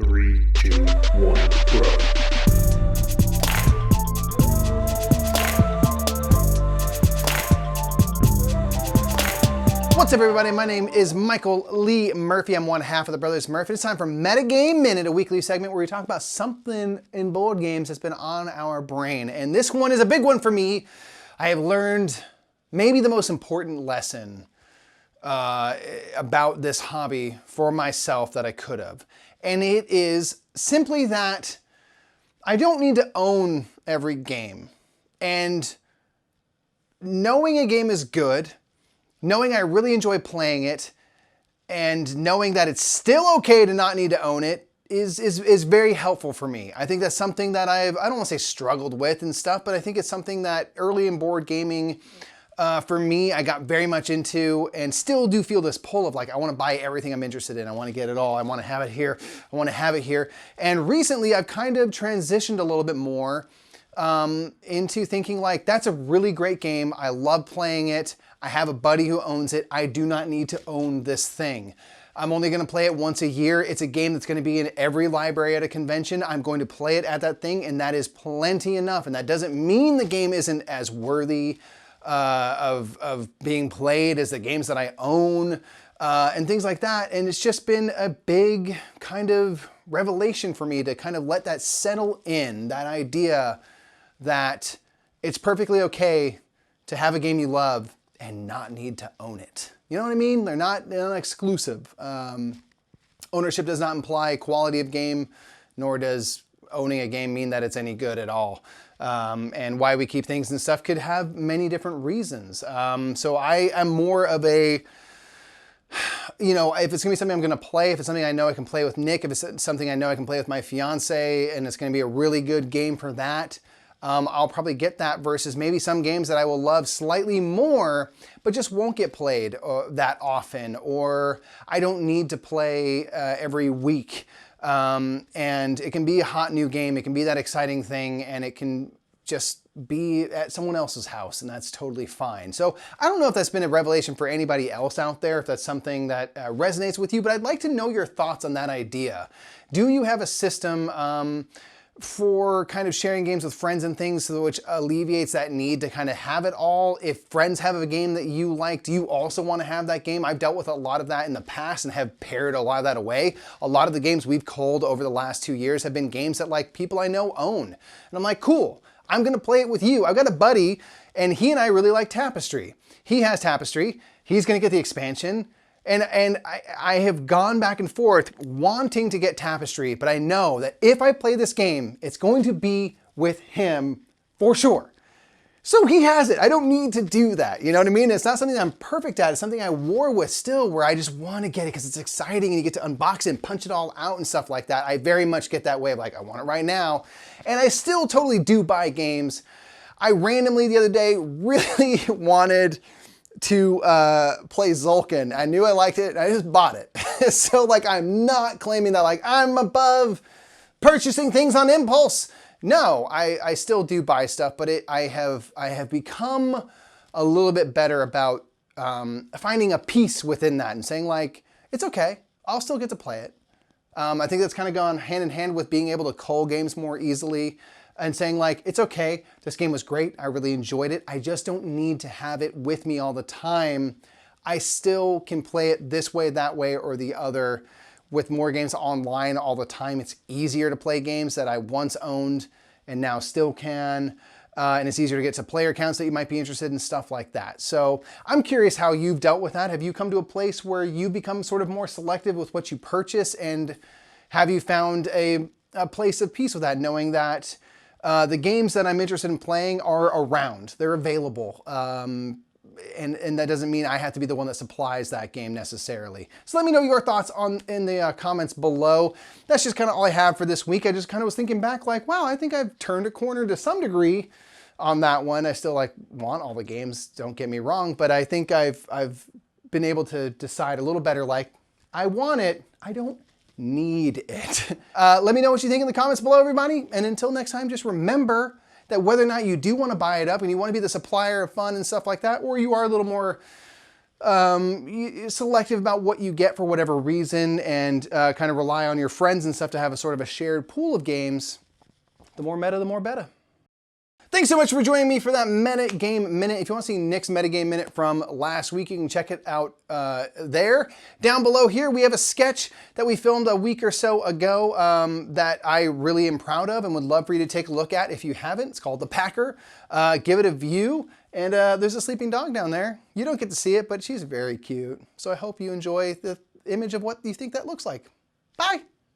3, 2, 1, go. What's up, everybody? My name is Michael Lee Murphy. I'm one half of the Brothers Murphy. It's time for Metagame Minute, a weekly segment where we talk about something in board games that's been on our brain. And this one is a big one for me. I have learned maybe the most important lesson about this hobby for myself that I could have. And it is simply that I don't need to own every game. And knowing a game is good, knowing I really enjoy playing it, and knowing that it's still okay to not need to own it is very helpful for me. I think that's something that I don't want to say struggled with and stuff, but I think it's something that early in board gaming, for me, I got very much into and still do feel this pull of like, I want to buy everything I'm interested in. I want to get it all. I want to have it here. I want to have it here. And recently I've kind of transitioned a little bit more into thinking like, that's a really great game. I love playing it. I have a buddy who owns it. I do not need to own this thing. I'm only going to play it once a year. It's a game that's going to be in every library at a convention. I'm going to play it at that thing, and that is plenty enough. And that doesn't mean the game isn't as worthy of being played as the games that I own and things like that. And it's just been a big kind of revelation for me to kind of let that settle in, that idea that it's perfectly okay to have a game you love and not need to own it. You know what I mean? They're not exclusive. Ownership does not imply quality of game, nor does owning a game mean that it's any good at all. And why we keep things and stuff could have many different reasons. So I am more of a, you know, if it's gonna be something I'm gonna play, if it's something I know I can play with Nick, if it's something I know I can play with my fiance, and it's gonna be a really good game for that, I'll probably get that versus maybe some games that I will love slightly more, but just won't get played that often, or I don't need to play every week. And it can be a hot new game. It can be that exciting thing, and it can just be at someone else's house, and that's totally fine. So I don't know if that's been a revelation for anybody else out there, if that's something that resonates with you, but I'd like to know your thoughts on that idea. Do you have a system for kind of sharing games with friends and things, which alleviates that need to kind of have it all? If friends have a game that you like, do you also want to have that game? I've dealt with a lot of that in the past and have pared a lot of that away. A lot of the games we've culled over the last 2 years have been games that like people I know own. And I'm like, cool, I'm gonna play it with you. I've got a buddy and he and I really like Tapestry. He has Tapestry, he's gonna get the expansion. And I have gone back and forth wanting to get Tapestry, but I know that if I play this game, it's going to be with him for sure. So he has it. I don't need to do that. You know what I mean? It's not something that I'm perfect at. It's something I war with still, where I just want to get it because it's exciting and you get to unbox it and punch it all out and stuff like that. I very much get that way of like, I want it right now. And I still totally do buy games. I randomly the other day really wanted to play Zulkin. I knew I liked it, and I just bought it. So like, I'm not claiming that like I'm above purchasing things on impulse. No, I still do buy stuff, but I have become a little bit better about finding a peace within that and saying like, it's okay, I'll still get to play it. I think that's kind of gone hand in hand with being able to cull games more easily and saying like, it's okay, this game was great, I really enjoyed it, I just don't need to have it with me all the time. I still can play it this way, that way, or the other. With more games online all the time, it's easier to play games that I once owned and now still can. And it's easier to get to player counts that you might be interested in, stuff like that. So I'm curious how you've dealt with that. Have you come to a place where you become sort of more selective with what you purchase, and have you found a place of peace with that, knowing that the games that I'm interested in playing are around, they're available, and that doesn't mean I have to be the one that supplies that game necessarily. So let me know your thoughts in the comments below. That's just kind of all I have for this week. I just kind of was thinking back like, wow, I think I've turned a corner to some degree on that one. I still like want all the games, don't get me wrong, but I think I've been able to decide a little better, like, I want it, I don't need it. Let me know what you think in the comments below, everybody. And until next time, just remember that whether or not you do want to buy it up and you want to be the supplier of fun and stuff like that, or you are a little more selective about what you get for whatever reason, and kind of rely on your friends and stuff to have a sort of a shared pool of games, the more meta, the more beta. Thanks so much for joining me for that Metagame Minute. If you want to see Nick's Metagame Minute from last week, you can check it out there. Down below here, we have a sketch that we filmed a week or so ago that I really am proud of and would love for you to take a look at if you haven't. It's called The Packer. Give it a view. And there's a sleeping dog down there. You don't get to see it, but she's very cute. So I hope you enjoy the image of what you think that looks like. Bye.